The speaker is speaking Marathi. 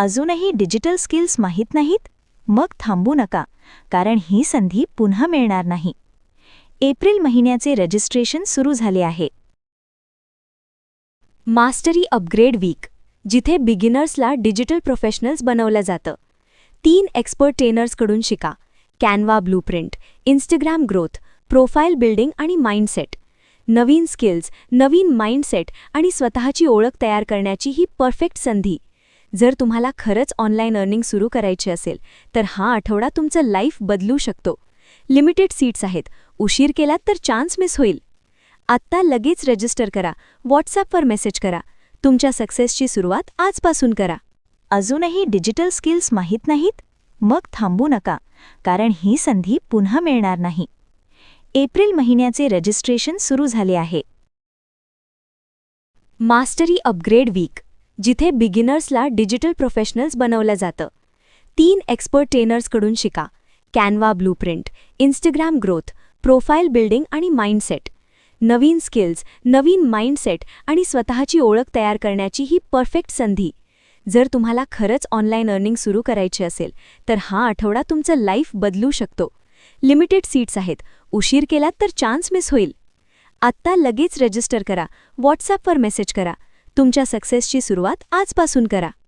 अजूनही डिजिटल स्किल्स माहीत नाहीत? मग थांबू नका, कारण ही संधी पुन्हा मिळणार नाही. एप्रिल महिन्याचे रजिस्ट्रेशन सुरू झाले आहे. मास्टरी अपग्रेड वीक, जिथे बिगिनर्सला डिजिटल प्रोफेशनल्स बनवलं जातं. 3 एक्सपर्ट ट्रेनर्सकडून शिका. Canva blueprint, Instagram growth, profile building आणि माइंडसेट. नवीन स्किल्स, नवीन माइंडसेट आणि स्वतःची ओळख तयार करण्याची ही परफेक्ट संधी. जर तुम्हाला खरंच ऑनलाईन अर्निंग सुरू करायची असेल तर हा आठवडा तुमचं लाईफ बदलू शकतो. लिमिटेड सीट्स आहेत. उशीर केलात तर चान्स मिस होईल. आत्ता लगेच रजिस्टर करा. व्हॉट्सॲपवर मेसेज करा. तुमच्या सक्सेसची सुरुवात आजपासून करा. अजूनही डिजिटल स्किल्स माहीत नाहीत? मग थांबू नका, कारण ही संधी पुन्हा मिळणार नाही. एप्रिल महिन्याचे रजिस्ट्रेशन सुरू झाले आहे. मास्टरी अपग्रेड वीक, जिथे बिगिनर्सला डिजिटल प्रोफेशनल्स बनवलं जातं. 3 एक्सपर्ट ट्रेनर्सकडून शिका. Canva blueprint, Instagram growth, profile building आणि माइंडसेट. नवीन स्किल्स, नवीन माइंडसेट आणि स्वतःची ओळख तयार करण्याची ही परफेक्ट संधी. जर तुम्हाला खरंच ऑनलाईन अर्निंग सुरू करायची असेल तर हा आठवडा तुमचं लाईफ बदलू शकतो. लिमिटेड सीट्स आहेत. उशीर केलात तर चान्स मिस होईल. आत्ता लगेच रजिस्टर करा. व्हॉट्सॲपवर मेसेज करा. तुमच्या सक्सेसची सुरुवात आजपासून करा.